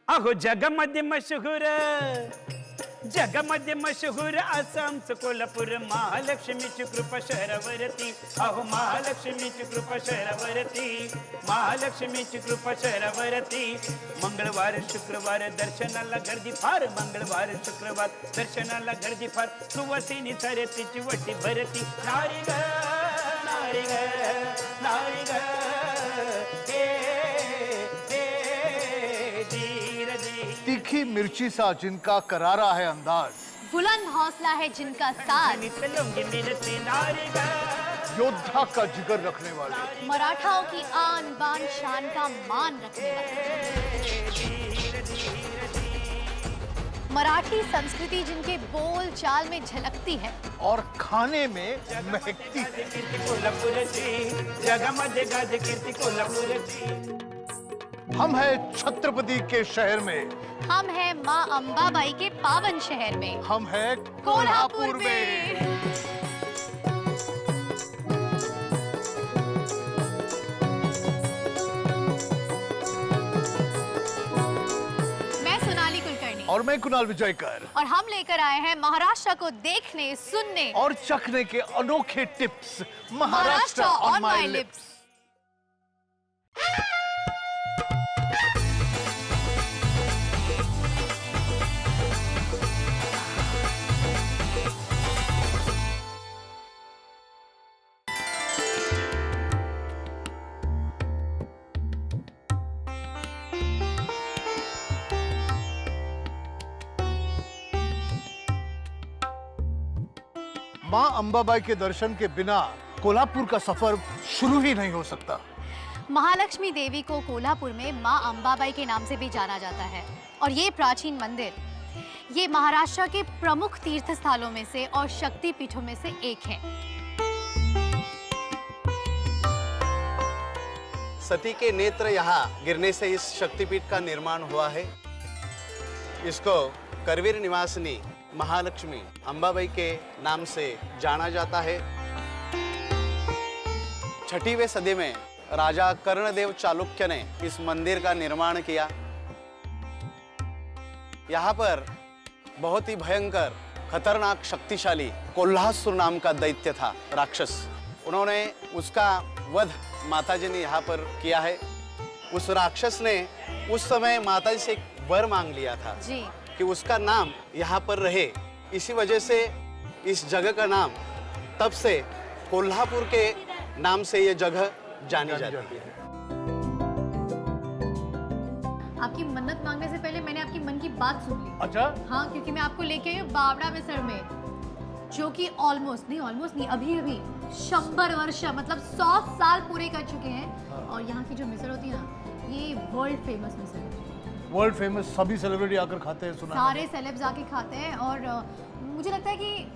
अहो जगामध्ये मशहूर आसामचं कोल्हापूर महालक्ष्मीची कृपा शहरावरती अहो महालक्ष्मीची कृपा शहरावरती महालक्ष्मीची कृपा शहरावरती मंगळवार शुक्रवार दर्शनाला गर्दी फार मंगळवार शुक्रवार दर्शनाला गर्दी फार सुवासिनी सारथीची वटी भरती नारी ग नारी ग नारी ग तीखी मिर्ची सा जिनका करारा है अंदाज, बुलंद हौसला है जिनका साथ, योद्धा का जिगर रखने वाले, मराठाओं की आन बान शान का मान रखने वाले, मराठी संस्कृति जिनके बोल चाल में झलकती है और खाने में महकती है। हम है छत्रपति के शहर में, हम है माँ अंबाबाई के पावन शहर में, हम है कोल्हापुर में। मैं सोनाली कुलकर्णी और मैं कुणाल विजयकर और हम लेकर आए हैं महाराष्ट्र को देखने सुनने और चखने के अनोखे tips. Maharashtra on my lips. माँ अंबाबाई के दर्शन के बिना कोल्हापुर का सफर शुरू ही नहीं हो सकता। महालक्ष्मी देवी को कोल्हापुर में माँ अंबाबाई के नाम से भी जाना जाता है और ये प्राचीन मंदिर ये महाराष्ट्र के प्रमुख तीर्थ स्थलों में से और शक्ति पीठों में से एक है। सती के नेत्र यहाँ गिरने से इस शक्तिपीठ का निर्माण हुआ है। इसको करवीर निवासिनी महालक्ष्मी अंबाबाई के नाम से जाना जाता है। 6वीं सदी में राजा कर्णदेव चालुक्य ने इस मंदिर का निर्माण किया। यहाँ पर बहुत ही भयंकर खतरनाक शक्तिशाली कोल्हासुर नाम का दैत्य था, राक्षस। उन्होंने उसका वध माताजी ने यहाँ पर किया है। उस राक्षस ने उस समय माताजी से एक वर मांग लिया था जी। कि उसका नाम यहाँ पर रहे। इसी वजह से इस जगह का नाम तब से कोल्हापुर के नाम से ये जगह जानी जाती है। आपकी मन्नत मांगने से पहले मैंने आपकी मन की बात सुन ली। अच्छा? हाँ, क्योंकि मैं आपको लेके आई हूँ बावड़ा मिसळ में, जो कि ऑलमोस्ट नहीं अभी 100 वर्ष मतलब 100 साल पूरे कर चुके हैं। हाँ। और यहाँ की जो मिसळ होती है ना, ये वर्ल्ड फेमस मिसळ है। वर्ल्ड फेमस, सभी सेलिब्रिटी आकर खाते हैं, सुना सारे सेलेब्स आके खाते हैं। और मुझे लगता है कि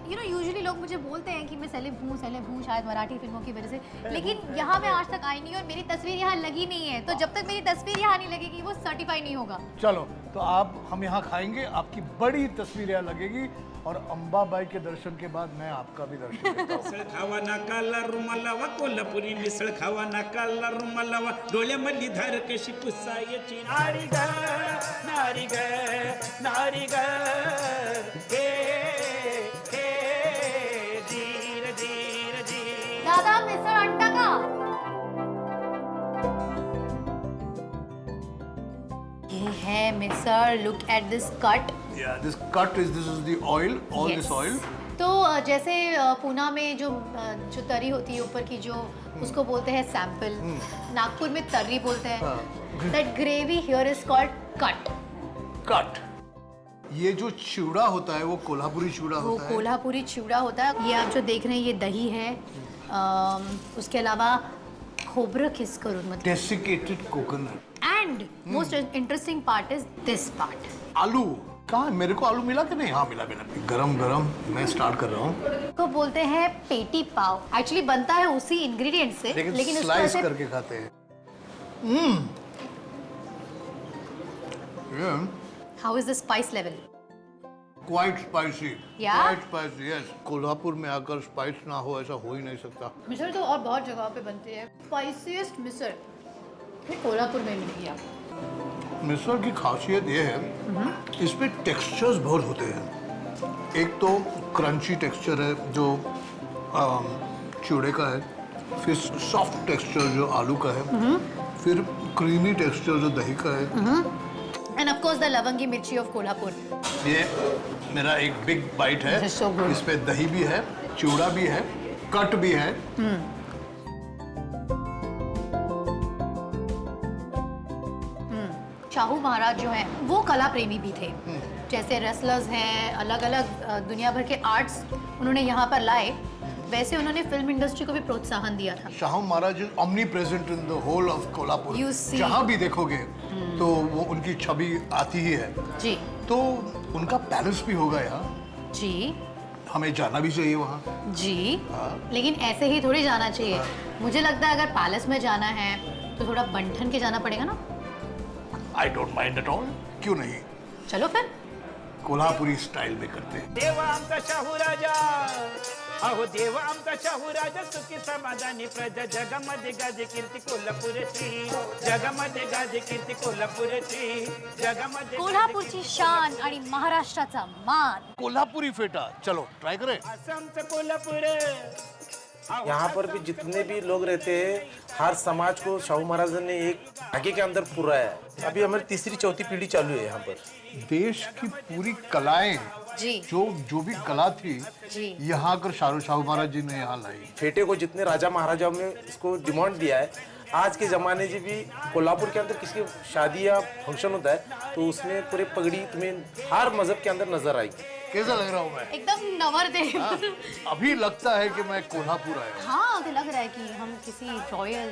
यूजुअली लोग मुझे बोलते हैं कि मैं सेलेब हूँ शायद मराठी फिल्मों की वजह से, लेकिन यहाँ मैं आज तक आई नहीं और मेरी तस्वीर यहाँ लगी नहीं है। तो जब तक मेरी तस्वीर यहाँ नहीं लगेगी वो सर्टिफाई नहीं होगा। चलो तो हम यहाँ खाएंगे, आपकी बड़ी तस्वीर यहाँ लगेगी और अंबाबाई के दर्शन के बाद मैं आपका भी दर्शन करता हूँ। मिसळ खावा नाकाला रुमालावा कोल्हापुरी मिसळ खावा नाकाला रुमालावा डोळ्यामधली धार कशी पुसायची नारी ग नारी ग नारी ग हे हे धीर धीर धीर। दादा मिसळ आणता का? ये है misal, look at this cut. Yeah, this is the oil, all Yes. this oil. तो जैसे पूना में जो तरी होती है ऊपर की, जो उसको बोलते हैं सैंपल, नागपुर में तर्री बोलते हैं। That gravy here is called cut. Cut. ये जो चिवड़ा होता है वो कोल्हापुरी चिवड़ा वो होता है। कोल्हापुरी चिवड़ा होता है। ये आप जो देख रहे हैं ये दही है। उसके अलावा खोबरं खिस करून मतलब desiccated coconut. And most interesting part is this part. आलू कहाँ है? मेरे को आलू मिला कि नहीं? हाँ मिला। गरम गरम मैं स्टार्ट कर रहा हूँ। को बोलते हैं पेटी पाव। एक्चुअली बनता है उसी इंग्रेडिएंट से, लेकिन स्लाइस करके खाते हैं। How is the spice level? Quite spicy. Yeah? Quite spicy, yes. Kolhapur में आकर स्पाइस ना हो ऐसा हो ही नहीं सकता। मिसळ तो और बहुत जगह पे बनती है। स्पाइसीएस्ट मिसळ कोल्हापुर में मिलेगी आपको। मिसळ की खासियत ये है इसमें टेक्सचर्स बहुत होते हैं। एक तो क्रंची टेक्सचर है जो चिवड़े का है, फिर सॉफ्ट टेक्सचर जो आलू का है, फिर क्रीमी टेक्सचर जो दही का है। एंड ऑफ कोर्स द लवंगी मिर्ची ऑफ कोल्हापुर। ये मेरा एक बिग बाइट है। This is so good. इसमें दही भी है, चिवड़ा भी है, कट भी है। शाहू महाराज जो हैं वो कला प्रेमी भी थे। जैसे रेसलर्स हैं, अलग अलग दुनिया भर के आर्ट्स उन्होंने यहाँ पर लाए, वैसे उन्होंने फिल्म इंडस्ट्री को भी प्रोत्साहन दिया था। Shahu Maharaj is omni present in the whole of Kolhapur. You see. जहाँ भी देखोगे तो वो उनकी छवि आती ही है। जी तो उनका पैलेस भी होगा यहाँ, जी हमें जाना भी चाहिए वहाँ। जी, लेकिन ऐसे ही थोड़ी जाना चाहिए। मुझे लगता है अगर पैलेस में जाना है तो थोड़ा बंठन के जाना पड़ेगा ना। I don't mind at all, क्यों नहीं, चलो फिर। कोल्हापुरी स्टाइल में करते हैं। देवा आमचा शाहू राजा, अहो देवा आमचा शाहू राजा, सुखी समाधानी प्रजा, जगामध्ये गाजे कीर्ती कोल्हापूरची, जगामध्ये गाजे कीर्ती कोल्हापूरची, जगामध्ये कोल्हापूरची शान आणि महाराष्ट्राचा मान। कोल्हापुरी फेटा, चलो ट्राई करें। आसामचं कोल्हापूर, यहाँ पर भी जितने भी लोग रहते हैं, हर समाज को शाहू महाराज ने एक आगे के अंदर पूरा है। अभी हमारी तीसरी चौथी पीढ़ी चालू है यहाँ पर। देश की पूरी कलाएं जी जो भी कला थी जी। यहाँ कर शाहू महाराज जी ने यहाँ लाई। फेटे को जितने राजा महाराजाओं ने इसको डिमांड दिया है, आज के ज़माने से भी कोल्हापुर के अंदर किसी की शादी या फंक्शन होता है तो उसमें पूरे पगड़ी तुम्हें हर मजहब के अंदर नजर आएगी। कैसा लग रहा हूँ मैं? एकदम नवर दे। हाँ, अभी लगता है कि मैं कोल्हापुर आया हूँ। हाँ, तो लग रहा है कि हम किसी रॉयल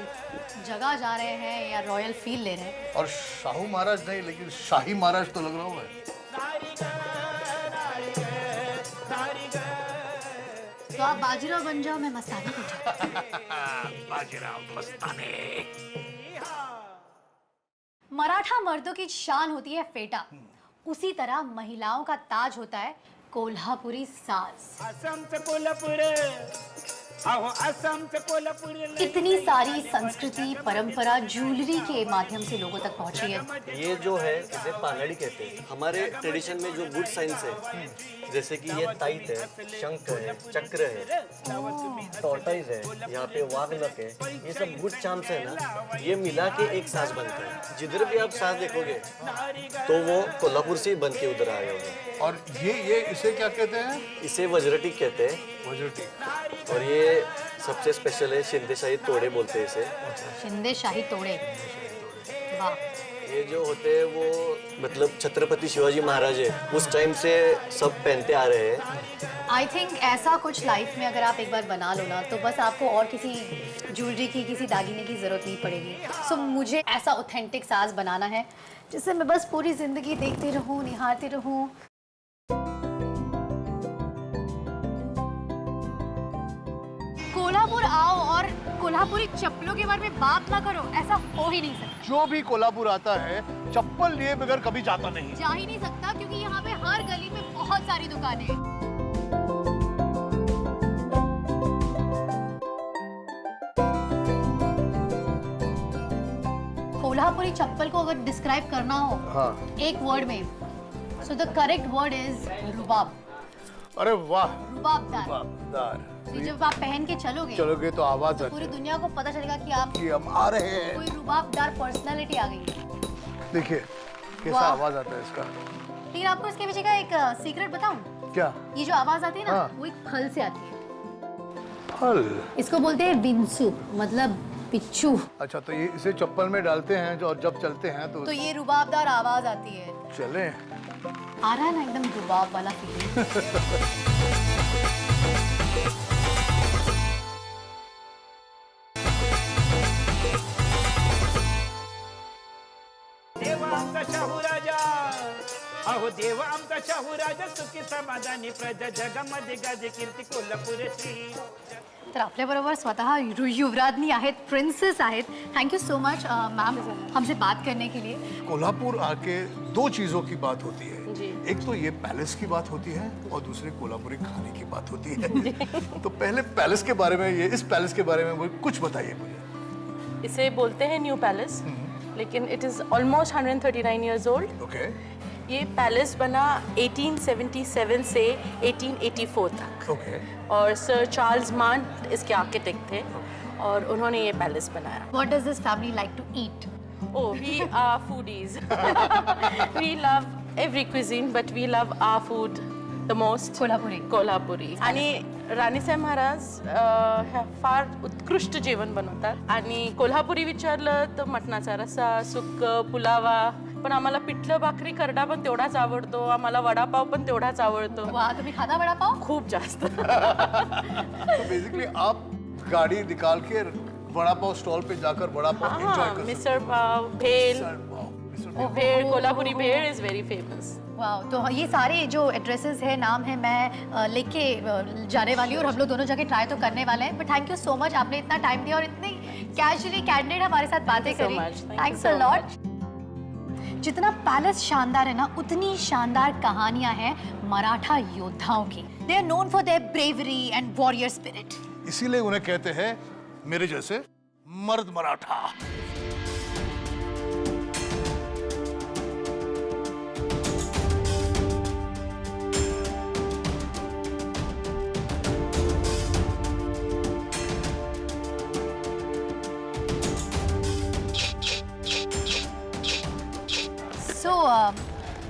जगह जा रहे हैं या रॉयल फील ले रहे हैं। और शाहू महाराज नहीं, लेकिन शाही महाराज तो लग रहा हूँ मैं। तो आप बाजीराव बन जाओ, मैं मस्तानी बन जाऊं। बाजीराव मस्तानी। मराठा मर्दों की शान होती है फेटा, उसी तरह महिलाओं का ताज होता है कोल्हापुरी साज। आसामचं कोल्हापूर, अहो आसामचं कोल्हापूर, कितनी सारी संस्कृति, परंपरा ज्वेलरी के माध्यम से लोगों तक पहुंची है। ये जो है इसे पालड़ी कहते हैं। हमारे ट्रेडिशन में जो गुड साइंस है, जैसे कि ये ताइत है, शंख है, चक्र है, टॉर्टाइज है, यहाँ पे वागनक है, ये सब गुड चार्म्स है ना, ये मिला के एक साज बनता है। जिधर भी आप साज देखोगे तो वो कोल्हापुर से ही बन के उधर आए होंगे। और ये इसे क्या कहते हैं? इसे वज्रटीक कहते हैं। वज्रटीक। और ये सबसे स्पेशल है, शिंदे शाही तोड़े बोलते हैं इसे। शिंदे शाही तोड़े, वाह। ये जो होते हैं वो मतलब छत्रपति शिवाजी महाराज है, उस टाइम से सब पहनते आ रहे हैं। आई थिंक ऐसा कुछ लाइफ में अगर आप एक बार बना लो ना, तो बस आपको और किसी ज्वेलरी की, किसी दागिने की जरूरत नहीं पड़ेगी। सो मुझे ऐसा ऑथेंटिक साज बनाना है जिससे मैं बस पूरी जिंदगी देखती रहूं, निहारती रहूं। कोल्हापुर आओ और कोल्हापुरी चप्पलों के बारे में बात ना करो, ऐसा हो ही नहीं सकता। जो भी कोल्हापुर आता है चप्पल लिए बगैर कभी जाता नहीं। जा ही नहीं सकता, क्योंकि यहाँ पे हर गली में बहुत सारी दुकानें हैं। कोल्हापुरी चप्पल को अगर डिस्क्राइब करना हो हाँ। एक वर्ड में, so the correct word is रुबाब। अरे वाह, रुबाबदार। रुबाबदार। तो जब आप पहन के चलोगे तो आवाज आती पूरी है दुनिया को पता चलेगा कि आप कि हम आ रहे हैं। कोई रुबाबदार पर्सनालिटी आ गई है। देखिए कैसा वाह। आवाज आता है इसका। लेकिन आपको इसके पीछे का एक सीक्रेट बताऊं? क्या? ये जो आवाज आती है ना, हाँ। वो एक फल से आती है। फल? इसको बोलते हैं विंसु, मतलब पिच्चू। अच्छा, तो ये इसे चप्पल में डालते हैं और जब चलते हैं तो ये रुबाबदार आवाज आती है। चले। आ रहा है ना एकदम रुबाब वाला फीलिंग। देवा आमचा शाहू राजा, अहो देवा आमचा शाहू राजा, सुखी समाधानी प्रजा, जगामध्ये गाजे कीर्ती कोल्हापूरची। तर आपल्याबरोबर स्वतः युवराजनी आहेत, प्रिन्सेस आहेत। थँक्यू सो मच मॅम हमसे बात करने के लिए। कोल्हापुर आके दो चीजों की बात होती है, एक तो ये पैलेस की बात होती है और दूसरे कोल्हापुरी खाने की बात होती है। तो पहले पैलेस के बारे में, इस पैलेस के बारे में कुछ बताइए मुझे। इसे बोलते हैं न्यू पैलेस लेकिन it is almost 139 years old. Okay ये पैलेस बना 1877 से 1884 तक। ओके और सर चार्ल्स मांट इसके आर्किटेक्ट थे और उन्होंने ये पैलेस बनाया। What does this family like to eat? Oh, we are foodies. We love every cuisine, but we love our food the most. Kolhapuri. Kolhapuri. आणि राणीसाहेब महाराज फार उत्कृष्ट जेवण बनवतात आणि कोल्हापुरी विचारलं तर मटणाचा रस्सा, सुक्क, पुलावा, पण आम्हाला पिठलं भाकरी करडा पण तेवढाच आवडतो, आम्हाला वडापाव पण तेवढाच आवडतो. वाह, तुम्ही खाता वड़ा पाव? खूप जास्त. तो बेसिकली आप गाड़ी निकाल के वड़ा पाव स्टॉल पे जाकर वड़ा पाव एंजॉय हाँ, कर मिसळ पाव, भेल, सकते भेल, कोल्हापुरी भेल इज वेरी फेमस. वाह, तो ये सारे जो एड्रेसेस है, नाम है, मैं लेके जाने वाली हूँ और हम लोग दोनों जगह ट्राई तो करने वाले हैं. But thank you so much, आपने इतना टाइम दिया और इतनी कैजुअली कैंडिडेट हमारे साथ बातें Thank you so करी. much. Thank you thanks so a lot. जितना पैलेस शानदार है ना, उतनी शानदार कहानियां हैं मराठा योद्धाओं की. They are known for their bravery and warrior spirit. इसीलिए उन्हें कहते हैं मेरे जैसे मर्द मराठा.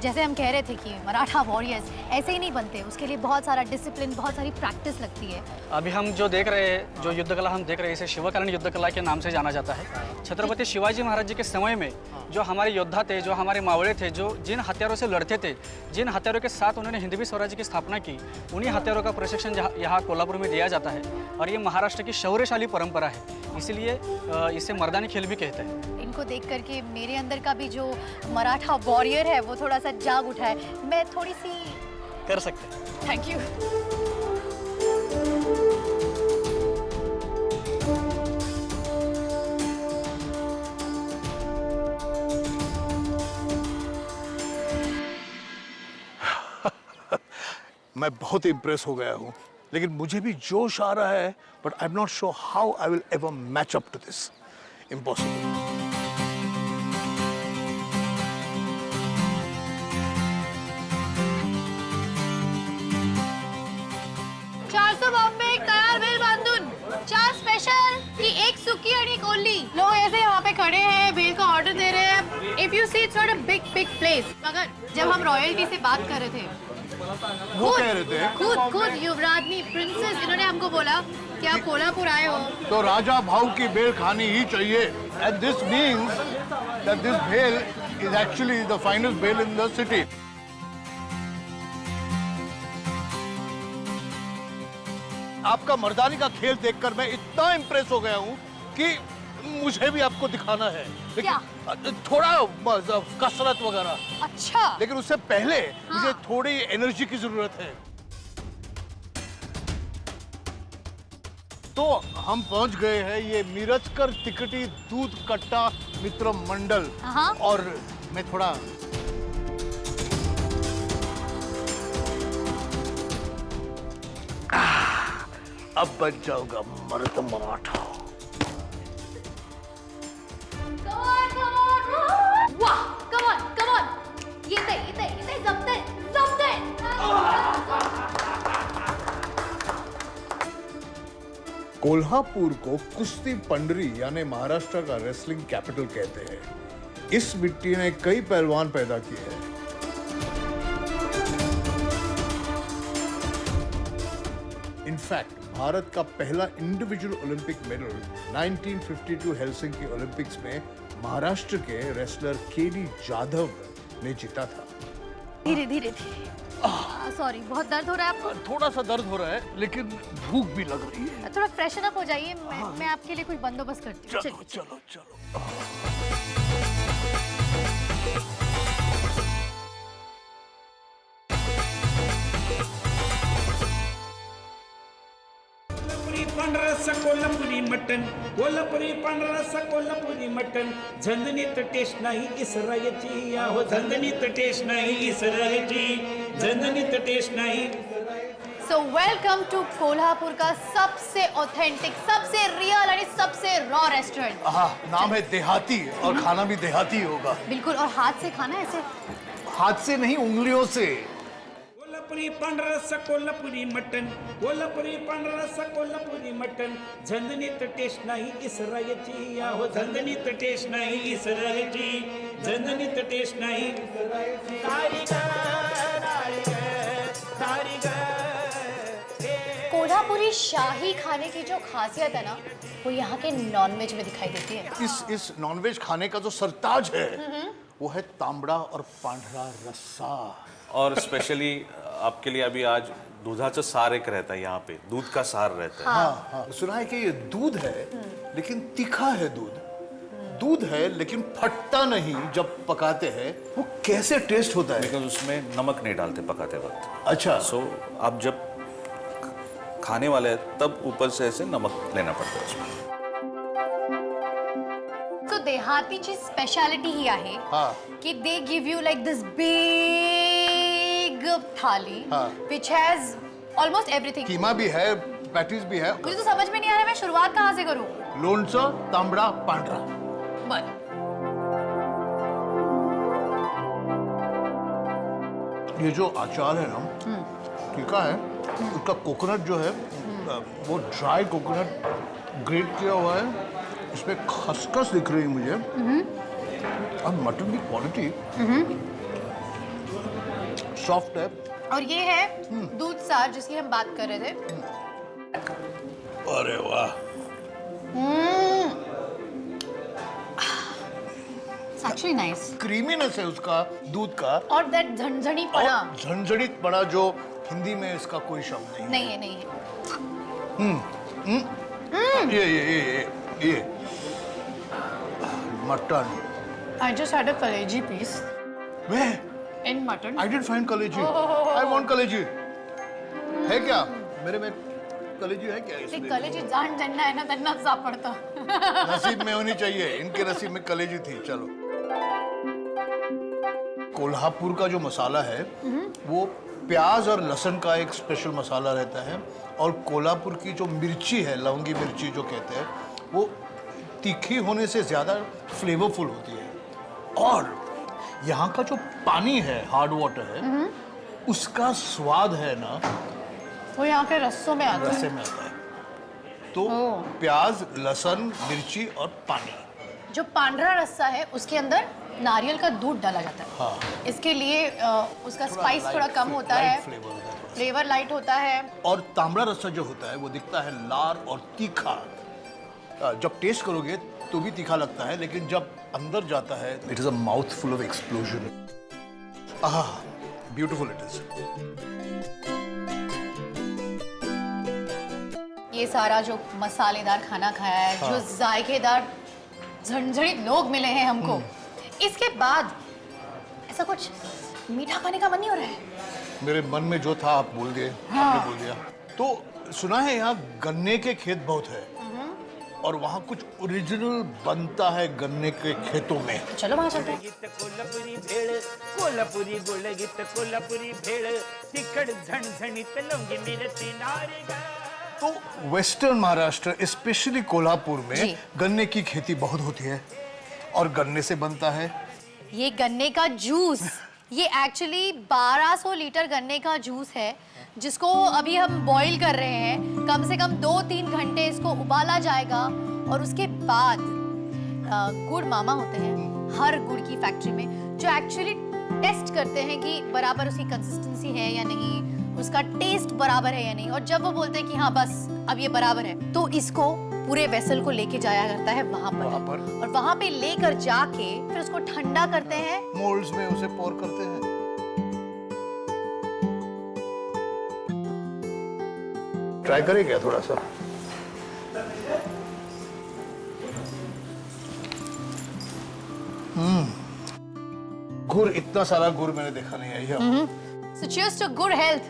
जैसे हम कह रहे थे कि मराठा वॉरियर्स ऐसे ही नहीं बनते, उसके लिए बहुत सारा डिसिप्लिन, बहुत सारी प्रैक्टिस लगती है. अभी हम जो देख रहे हैं, जो युद्ध कला हम देख रहे हैं, इसे शिवकालीन युद्ध कला के नाम से जाना जाता है. छत्रपति शिवाजी महाराज जी के समय में जो हमारे योद्धा थे, जो हमारे मावड़े थे, जो जिन हथियारों से लड़ते थे, जिन हथियारों के साथ उन्होंने हिंदवी स्वराज्य की स्थापना की, उन्हीं हथियारों का प्रशिक्षण यहाँ कोल्हापुर में दिया जाता है. और ये महाराष्ट्र की शौर्यशाली परंपरा है, इसीलिए इसे मर्दानी खेल भी कहते हैं. इनको देख करके मेरे अंदर का भी जो मराठा वॉरियर है वो थोड़ा सा जाग उठा है. मैं थोड़ी सी कर सकते हैं. Thank you. मैं बहुत इम्प्रेस हो गया हूँ, लेकिन मुझे भी जोश आ रहा है. But I am not sure how I will ever match up to this. Impossible. Bombay एक तयार भेल बांधून, 4 स्पेशल की एक सुकी और एक ओली. लोग ऐसे यहाँ पे खड़े हैं, भेल का ऑर्डर दे रहे हैं. If you see it's not a big place. मगर जब हम रॉयल्टी से बात कर रहे थे, वो कह रहे थे खुद युवराजनी प्रिंसेस, इन्होंने हमको बोला कि आप कोल्हापुर आए हो तो राजा भाव की भेल खानी ही चाहिए. And this means that this भेल इज एक्चुअली द फाइनेस्ट भेल इन द सिटी. आपका मर्दानी का खेल देखकर मैं इतना इम्प्रेस हो गया हूँ कि मुझे भी आपको दिखाना है. क्या? थोड़ा कसरत वगैरह. अच्छा, लेकिन उससे पहले मुझे थोड़ी एनर्जी की जरूरत है. तो हम पहुंच गए हैं ये मिरजकर तिकटी दूध कट्टा मित्र मंडल. और मैं थोड़ा अब बच जाऊंगा मर्द मराठा. वाह, कम ऑन. येते जमते. कोल्हापुर को कुश्ती पंडरी यानी महाराष्ट्र का रेसलिंग कैपिटल कहते हैं. इस मिट्टी ने कई पहलवान पैदा किए हैं. इनफैक्ट भारत का पहला individual Olympic medal 1952 Helsinki Olympics में महाराष्ट्र के रेसलर केडी जाधव ने जीता था. धीरे. सॉरी, बहुत दर्द हो रहा है आपको? थोड़ा सा दर्द हो रहा है, लेकिन भूख भी लग रही है. थोड़ा फ्रेशन अप हो जाइए. मैं आपके लिए कुछ बंदोबस्त करती हूँ. चलो. पांढरा रस्सा कोल्हापुरी मटन, कोल्हापुरी पांढरा रस्सा कोल्हापुरी मटन. झणझणीत टेस्ट नाही इसरायची, आहो झणझणीत टेस्ट नाही इसरायची, झणझणीत टेस्ट नाही. सो वेलकम टू कोल्हापुर का सबसे ऑथेंटिक, सबसे रियल और सबसे रॉ रेस्टोरेंट। नाम है देहाती और खाना भी देहाती होगा। बिल्कुल, और हाथ से खाना ऐसे। हाथ से नहीं, उंगलियों से। कोल्हापुरी पांढरा रस्सा, कोल्हापुरी मटन, कोल्हापुरी पांढरा रस्सा, कोल्हापुरी मटन, झणझणीत टेस्ट नाही इसरायची, हो झणझणीत टेस्ट नाही इसरायची, झणझणीत टेस्ट नाही इसरायची। नारी ग, नारी ग, नारी ग। कोल्हापुरी शाही खाने की जो खासियत है ना, वो यहाँ के नॉनवेज में दिखाई देती है। इस नॉनवेज खाने का जो सरताज है वो है तांबडा और पांढरा रस्सा। और स्पेशली आपके लिए अभी आज दूधाचं सार एक रहता है यहाँ पे, दूध का सार रहता है। हाँ, सुना है कि ये दूध है लेकिन तीखा है दूध। दूध है लेकिन फटता नहीं जब पकाते हैं। वो कैसे टेस्ट होता है? बिकॉज उसमें नमक नहीं डालते पकाते वक्त। अच्छा। सो आप जब खाने वाले हैं तब ऊपर से ऐसे नमक लेना पड़ता है उसमें। तो देहातीची स्पेशालिटी ही आहे कि they give you like this big थाली विच हैज ऑलमोस्ट एवरीथिंग। कीमा भी है, पैटीज भी है। मुझे तो समझ में नहीं आ रहा मैं शुरुआत कहाँ से करूँ। लोणचं, तांबडा, पांढरा। बस ये जो अचार है ना, तीखा है, उसका कोकोनट जो है वो ड्राई कोकोनट ग्रेट किया हुआ है। इसमें खसखस दिख रही है मुझे। और मटन की क्वालिटी सॉफ्ट है। और ये है दूध सार जिसकी हम बात कर रहे थे। अरे वाह, एक्चुअली नाइस। क्रीमीनेस है उसका दूध का। और दैट झणझणी पड़ा। और झंझड़ित पड़ा जो हिंदी में इसका कोई शब्द नहीं। नहीं है, नहीं है। ये mutton. I just had a कलेजी piece Where? in mutton. I didn't find कलेजी। I want कलेजी। है क्या? मेरे में कलेजी है क्या ते इसमें? कलेजी जाण ज्यांना आहे ना त्यांना सापडतं। नसीब में होनी चाहिए। इनके नसीब में कलेजी थी। चलो। कोल्हापुर का जो मसाला है वो प्याज और लहसुन का एक स्पेशल मसाला रहता है। और कोल्हापुर की जो मिर्ची है, लवंगी मिर्ची जो कहते हैं, वो तीखी होने से ज़्यादा फ्लेवरफुल होती है। और यहाँ का जो पानी है, हार्ड वाटर है, उसका स्वाद है ना, वो यहाँ के रस्सों में आता है। रस्से में आता है। तो प्याज, लहसुन, मिर्ची और पानी। जो पांढरा रस्सा है उसके अंदर नारियल का दूध डाला जाता है। हाँ। इसके लिए उसका स्पाइस थोड़ा कम होता है, फ्लेवर लाइट होता है। और तांबड़ा रस्सा जो होता है वो दिखता है लाल और तीखा। जब टेस्ट करोगे तो भी तीखा लगता है, लेकिन जब अंदर जाता है it is a mouth full of explosion. Beautiful it is. ये सारा जो मसालेदार खाना खाया है, जो जायकेदार झणझणीत लोग मिले हैं हमको, इसके बाद ऐसा कुछ मीठा खाने का मन नहीं हो रहा है। मेरे मन में जो था आप बोल दिए। आपने बोल दिया। तो सुना है यहाँ गन्ने के खेत बहुत है और वहाँ कुछ ओरिजिनल बनता है गन्ने के खेतों में। चलो वहाँ चलते हैं। गीत कोल्हापुरी भेळ, कोल्हापुरी गोड गीत कोल्हापुरी भेळ, तिखट झणझणीत लवंगी मिरची नारी ग। तो वेस्टर्न महाराष्ट्र स्पेशली कोल्हापुर जी। में गन्ने की खेती बहुत होती है और गन्ने से बनता है ये गन्ने का जूस। ये एक्चुअली 1200 लीटर गन्ने का जूस है जिसको अभी हम बॉईल कर रहे हैं। कम से कम 2-3 घंटे इसको उबाला जाएगा और उसके बाद गुड़ मामा होते हैं हर गुड़ की फैक्ट्री में, जो एक्चुअली टेस्ट करते हैं कि बराबर उसकी कंसिस्टेंसी है या नहीं, उसका टेस्ट बराबर है या नहीं। और जब वो बोलते हैं कि हाँ बस अब ये बराबर है, तो इसको पूरे वेसल को लेके जाया करता है वहां पर। और वहां पे लेकर जाके फिर उसको ठंडा करते हैं। मोल्ड्स में उसे पोर करते हैं। ट्राई करें क्या थोड़ा सा? गुड़, इतना सारा गुड़ मैंने देखा नहीं है यहाँ। So cheers to good health.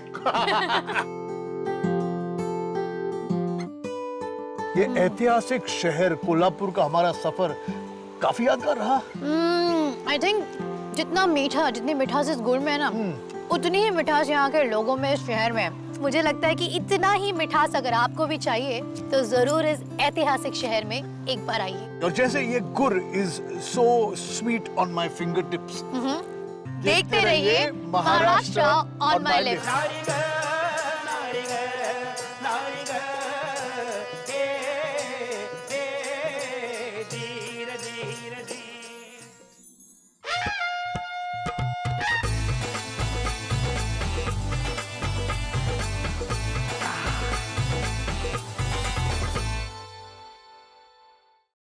ये ऐतिहासिक शहर कोल्हापुर का हमारा सफर काफी यादगार रहा। I think जितना मीठा, जितनी मिठास इस गुड़ में है ना, उतनी ही मिठास यहाँ के लोगों में, इस शहर में। मुझे लगता है कि इतना ही मिठास अगर आपको भी चाहिए तो जरूर इस ऐतिहासिक शहर में एक बार आइए। और जैसे ये गुर is so sweet on my finger tips, देखते रहिए महाराष्ट्र ऑन माय लिप्स।